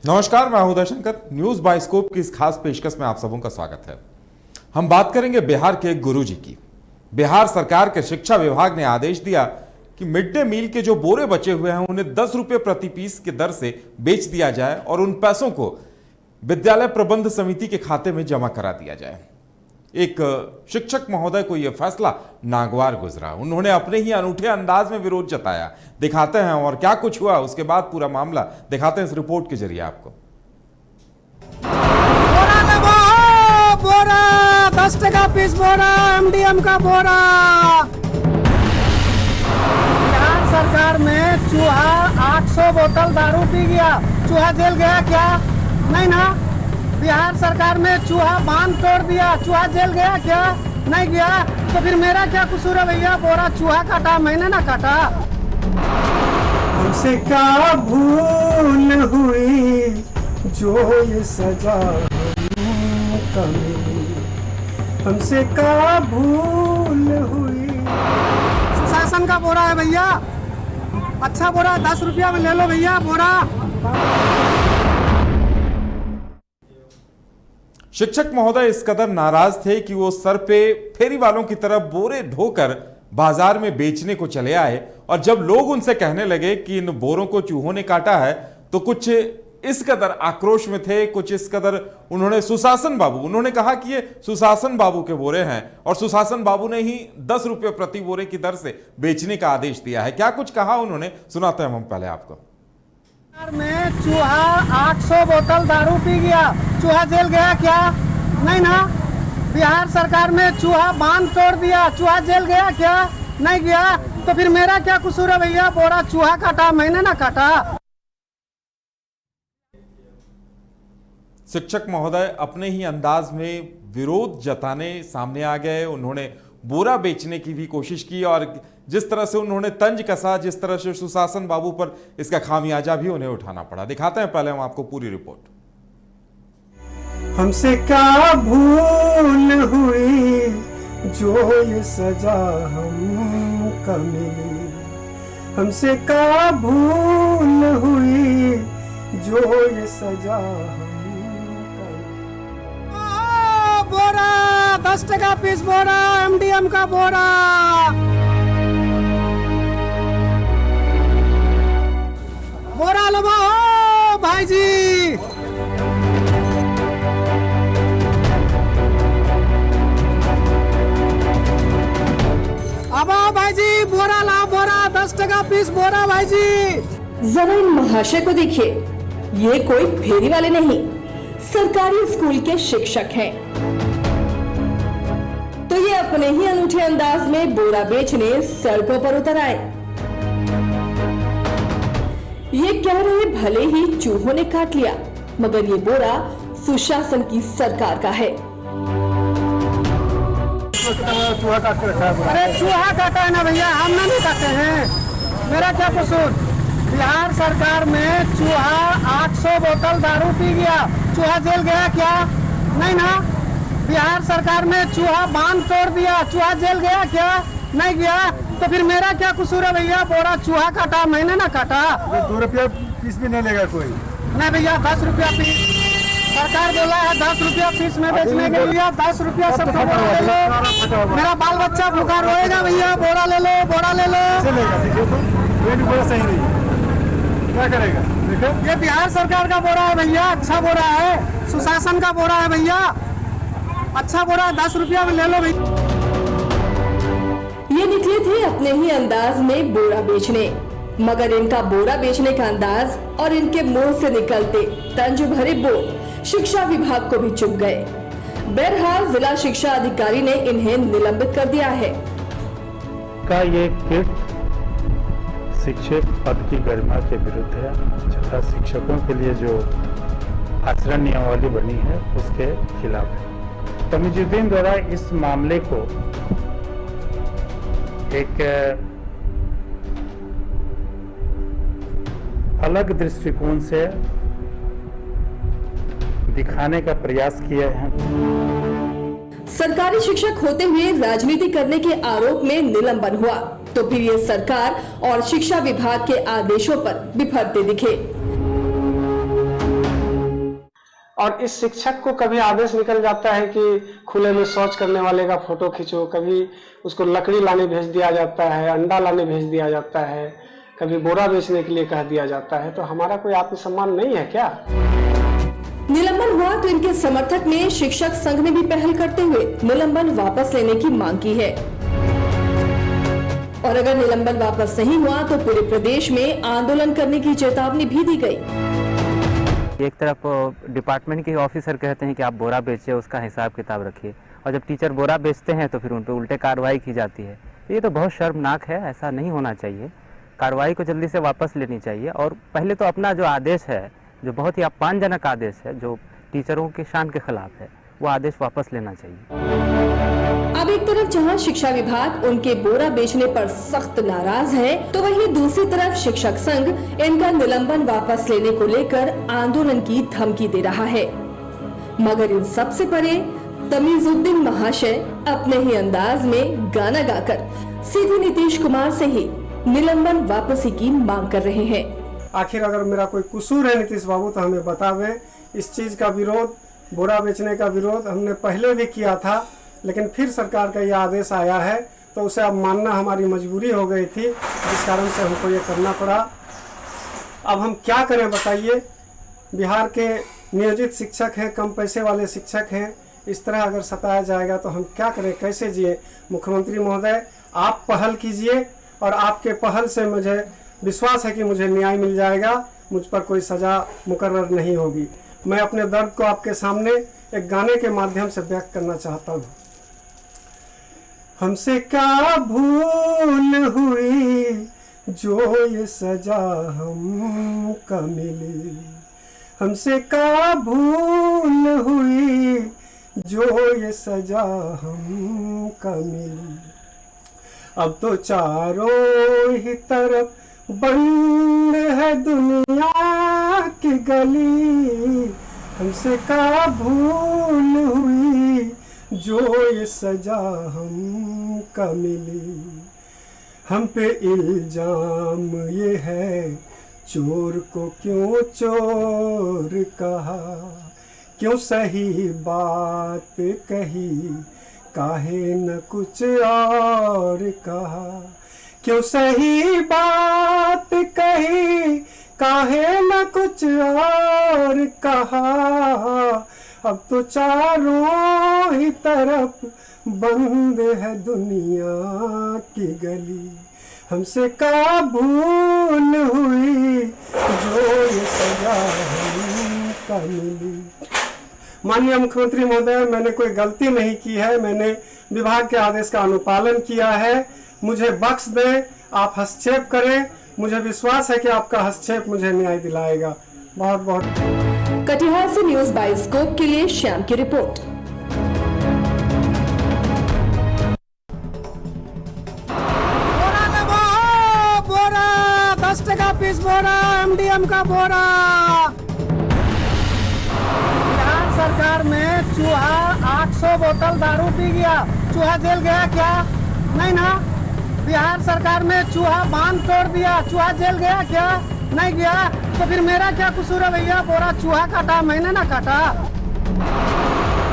नमस्कार, मैं हूं दर्शनकर। न्यूज बाइस्कोप की इस खास पेशकश में आप सबों का स्वागत है। हम बात करेंगे बिहार के गुरुजी की। बिहार सरकार के शिक्षा विभाग ने आदेश दिया कि मिड डे मील के जो बोरे बचे हुए हैं उन्हें 10 रुपये प्रति पीस की दर से बेच दिया जाए और उन पैसों को विद्यालय प्रबंध समिति के खाते में जमा करा दिया जाए। एक शिक्षक महोदय को यह फैसला नागवार गुजरा। उन्होंने अपने ही अनूठे अंदाज में विरोध जताया। दिखाते हैं और क्या कुछ हुआ उसके बाद पूरा मामला दिखाते हैं इस रिपोर्ट के जरिए आपको। बोरा 10 टका पीस बोरा, एमडीएम का बोरा। बिहार सरकार में चूहा 800 बोतल दारू पी गया, चूहा जेल गया क्या? नहीं ना। बिहार सरकार में चूहा बांध तोड़ दिया, चूहा जेल गया क्या? नहीं गया। तो फिर मेरा क्या कसूर है भैया? बोरा चूहा काटा, मैंने ना काटा। हमसे क्या भूल हुई जो ये सजा हमको मिली, हमसे क्या भूल हुई। सुशासन का बोरा है भैया, अच्छा बोरा 10 रुपया में ले लो भैया बोरा। शिक्षक महोदय इस कदर नाराज थे कि वो सर पे फेरी वालों की तरह बोरे ढोकर बाजार में बेचने को चले आए। और जब लोग उनसे कहने लगे कि इन बोरों को चूहों ने काटा है तो कुछ इस कदर आक्रोश में थे, कुछ इस कदर उन्होंने उन्होंने कहा कि ये सुशासन बाबू के बोरे हैं और सुशासन बाबू ने ही 10 रुपये प्रति बोरे की दर से बेचने का आदेश दिया है। क्या कुछ कहा उन्होंने, सुनाते हैं हम पहले आपको। में चूहा 800 बोतल दारू पी गया, चूहा जेल गया क्या? नहीं ना। बिहार सरकार में चूहा बांध तोड़ दिया, चूहा जेल गया क्या? नहीं गया। तो फिर मेरा क्या कसूर है भैया? बोरा चूहा काटा, मैंने ना काटा। शिक्षक महोदय अपने ही अंदाज में विरोध जताने सामने आ गए। उन्होंने बोरा बेचने की भी कोशिश की और जिस तरह से उन्होंने तंज कसा, जिस तरह से सुशासन बाबू पर इसका खामियाजा भी उन्हें उठाना पड़ा। दिखाते हैं पहले हम आपको पूरी रिपोर्ट। हमसे क्या भूल हुई जो ये सजा हमको मिली, हमसे क्या भूल हुई जो ये सजा हमको मिली। बोरा 10 टका पीस बोरा, एमडीएम का बोरा। बोरा लो भाई जी। अब आओ भाई जी, बोरा लाओ, बोरा 10 टका पीस बोरा भाई जी। जरा इन महाशय को देखिए, ये कोई फेरी वाले नहीं, सरकारी स्कूल के शिक्षक हैं। तो ये अपने ही अनूठे अंदाज में बोरा बेचने सड़कों पर उतर आए। ये कह रहे भले ही चूहों ने काट लिया, मगर ये बोरा सुशासन की सरकार का है। अरे चूहा काटा है ना भैया, हम नहीं काटे हैं, मेरा क्या कसूर? बिहार सरकार में चूहा 800 बोतल दारू पी गया, चूहा जेल गया क्या? नहीं ना। बिहार सरकार में चूहा बांध तोड़ दिया, चूहा जेल गया क्या? नहीं गया। तो फिर मेरा क्या कसूर है भैया? बोरा चूहा काटा, मैंने ना काटा। 2 रुपया पीस भी नहीं लेगा कोई? नहीं भैया, 10 रुपया पीस सरकार बोला है, 10 रुपया पीस में बेचने के लिए। 10 रुपया सबको बोरा ले लो, मेरा बाल बच्चा भूखा रोएगा भैया। बोरा ले लो, बोरा ले लो। सही नहीं, क्या करेगा? देखो ये बिहार सरकार का बोरा है भैया, अच्छा बोरा है, सुशासन का बोरा है भैया, अच्छा बोरा है, 10 रुपया में ले लो भैया। ये निकले थे अपने ही अंदाज में बोरा बेचने, मगर इनका बोरा बेचने का अंदाज और इनके मुंह से निकलते तंज भरे बोल शिक्षा विभाग को भी चुभ गए। बहरहाल जिला शिक्षा अधिकारी ने इन्हें निलंबित कर दिया है। का ये किट शिक्षक पद की गरिमा के विरुद्ध है तथा शिक्षकों के लिए जो आचरण नियमावली बनी है उसके खिलाफ है। तमीजुद्दीन द्वारा इस मामले को एक अलग दृष्टिकोण से दिखाने का प्रयास किया है। सरकारी शिक्षक होते हुए राजनीति करने के आरोप में निलंबन हुआ तो फिर ये सरकार और शिक्षा विभाग के आदेशों पर बिफरते दिखे। और इस शिक्षक को कभी आदेश निकल जाता है कि खुले में शौच करने वाले का फोटो खींचो, कभी उसको लकड़ी लाने भेज दिया जाता है, अंडा लाने भेज दिया जाता है, कभी बोरा बेचने के लिए कह दिया जाता है। तो हमारा कोई आत्मसम्मान नहीं है क्या? निलंबन हुआ तो इनके समर्थक ने शिक्षक संघ ने भी पहल करते हुए निलंबन वापस लेने की मांग की है। और अगर निलंबन वापस नहीं हुआ तो पूरे प्रदेश में आंदोलन करने की चेतावनी भी दी गई। एक तरफ डिपार्टमेंट के ऑफिसर कहते हैं कि आप बोरा बेचिए, उसका हिसाब किताब रखिए, और जब टीचर बोरा बेचते हैं तो फिर उन पर उल्टे कार्रवाई की जाती है। ये तो बहुत शर्मनाक है, ऐसा नहीं होना चाहिए। कार्रवाई को जल्दी से वापस लेनी चाहिए और पहले तो अपना जो आदेश है, जो बहुत ही अपमानजनक आदेश है, जो टीचरों की शान के खिलाफ है, वो आदेश वापस लेना चाहिए। अब एक तरफ जहां शिक्षा विभाग उनके बोरा बेचने पर सख्त नाराज है, तो वहीं दूसरी तरफ शिक्षक संघ इनका निलंबन वापस लेने को लेकर आंदोलन की धमकी दे रहा है। मगर इन सबसे परे तमीजुद्दीन महाशय अपने ही अंदाज में गाना गाकर सीधे नीतीश कुमार से ही निलंबन वापसी की मांग कर रहे हैं। आखिर अगर मेरा कोई कसूर है नीतीश बाबू तो हमें बतावे। इस चीज का विरोध, बोरा बेचने का विरोध हमने पहले भी किया था, लेकिन फिर सरकार का यह आदेश आया है तो उसे अब मानना हमारी मजबूरी हो गई थी, जिस कारण से हमको ये करना पड़ा। अब हम क्या करें बताइए? बिहार के नियोजित शिक्षक हैं, कम पैसे वाले शिक्षक हैं, इस तरह अगर सताया जाएगा तो हम क्या करें, कैसे जिए? मुख्यमंत्री महोदय, आप पहल कीजिए और आपके पहल से मुझे विश्वास है कि मुझे न्याय मिल जाएगा, मुझ पर कोई सजा मुकर्रर नहीं होगी। मैं अपने दर्द को आपके सामने एक गाने के माध्यम से व्यक्त करना चाहता हूँ। हमसे क्या भूल हुई जो ये सजा हमको मिली, हमसे क्या भूल हुई जो ये सजा हमको मिली। अब तो चारों ही तरफ बंद है दुनिया की गली, हमसे क्या भूल हुई जो ये सजा हमको मिली। हम पे इल्जाम ये है, चोर को क्यों चोर कहा, क्यों सही बात कही, काहे न कुछ और कहा, क्यों सही बात कही, काहे न कुछ और कहा। अब तो चारों ही तरफ बंद है दुनिया की गली, हमसे क्या भूल हुई जो ये सजा हमको मिली। माननीय मुख्यमंत्री महोदय, मैंने कोई गलती नहीं की है, मैंने विभाग के आदेश का अनुपालन किया है, मुझे बख्श दें, आप हस्तक्षेप करें, मुझे विश्वास है कि आपका हस्तक्षेप मुझे न्याय दिलाएगा। बहुत बहुत। कटिहार से न्यूज बाइस्कोप के लिए श्याम की रिपोर्ट। बोरा 10 टका पीस बोरा, MDM का बोरा। बिहार सरकार में चूहा 800 बोतल दारू पी गया, चूहा जेल गया क्या? नहीं ना। बिहार सरकार में चूहा बांध तोड़ दिया, चूहा जेल गया क्या? नहीं गया। तो फिर मेरा क्या कसूर है भैया? बोरा चूहा काटा, मैंने ना काटा।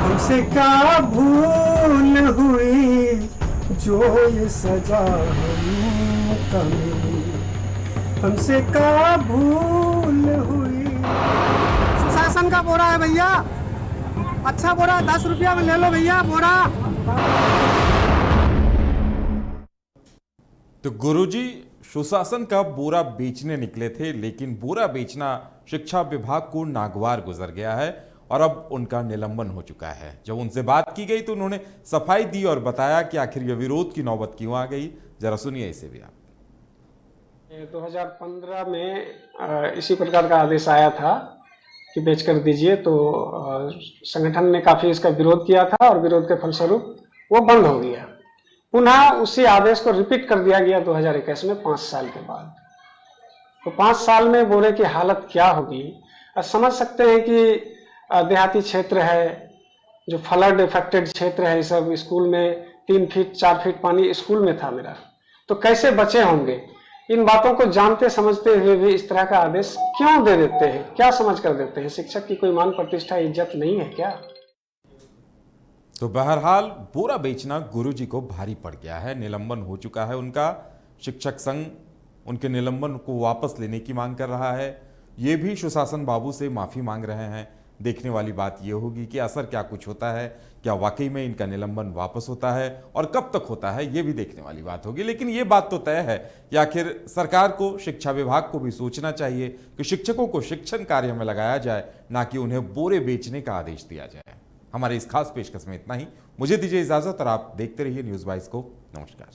हमसे क्या भूल हुई जो ये सजा हमको मिली, हमसे क्या भूल हुई। शासन का बोरा है भैया, अच्छा बोरा 10 रुपया में ले लो भैया बोरा। तो गुरुजी सुशासन का बोरा बेचने निकले थे, लेकिन बोरा बेचना शिक्षा विभाग को नागवार गुजर गया है और अब उनका निलंबन हो चुका है। जब उनसे बात की गई तो उन्होंने सफाई दी और बताया कि आखिर यह विरोध की नौबत क्यों आ गई। जरा सुनिए इसे भी आप। 2015 में इसी प्रकार का आदेश आया था कि बेच कर दीजिए, तो संगठन ने काफ़ी इसका विरोध किया था और विरोध के फलस्वरूप वो बंद हो गया। पुनः उसी आदेश को रिपीट कर दिया गया 2021 में 5 साल के बाद। तो 5 साल में बोरे की हालत क्या होगी समझ सकते हैं कि देहाती क्षेत्र है, जो फ्लड इफेक्टेड क्षेत्र है, सब स्कूल में 3 फीट 4 फीट पानी स्कूल में था मेरा, तो कैसे बचे होंगे। इन बातों को जानते समझते हुए भी इस तरह का आदेश क्यों दे देते हैं? क्या समझ कर देते हैं? शिक्षक की कोई मान प्रतिष्ठा इज्जत नहीं है क्या? तो बहरहाल बोरा बेचना गुरुजी को भारी पड़ गया है। निलंबन हो चुका है उनका। शिक्षक संघ उनके निलंबन को वापस लेने की मांग कर रहा है। ये भी सुशासन बाबू से माफी मांग रहे हैं। देखने वाली बात यह होगी कि असर क्या कुछ होता है, क्या वाकई में इनका निलंबन वापस होता है और कब तक होता है, ये भी देखने वाली बात होगी। लेकिन ये बात तो तय है कि आखिर सरकार को, शिक्षा विभाग को भी सोचना चाहिए कि शिक्षकों को शिक्षण कार्य में लगाया जाए, ना कि उन्हें बोरे बेचने का आदेश दिया जाए। हमारे इस खास पेशकश में इतना ही। मुझे दीजिए इजाजत और आप देखते रहिए न्यूज बाइस्कोप। नमस्कार।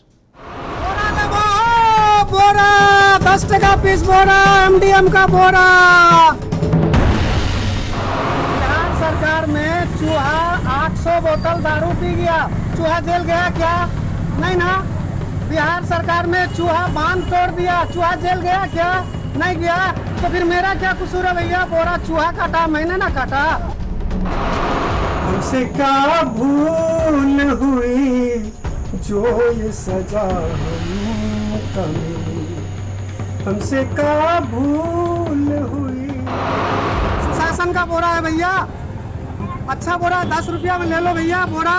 बोरा 10 टका पीस बोरा, एमडीएम का बोरा। बिहार सरकार में चूहा 800 बोतल दारू पी गया, चूहा जेल गया क्या? नहीं ना। बिहार सरकार में चूहा बांध तोड़ दिया, चूहा जेल गया क्या? नहीं गया। तो फिर मेरा क्या कसूर है भैया? बोरा चूहा काटा, मैंने ना काटा। हमसे क्या भूल हुई जो ये सजा हमको मिली, हमसे क्या भूल हुई। शासन का बोरा है भैया, अच्छा बोरा 10 रुपया में ले लो भैया बोरा।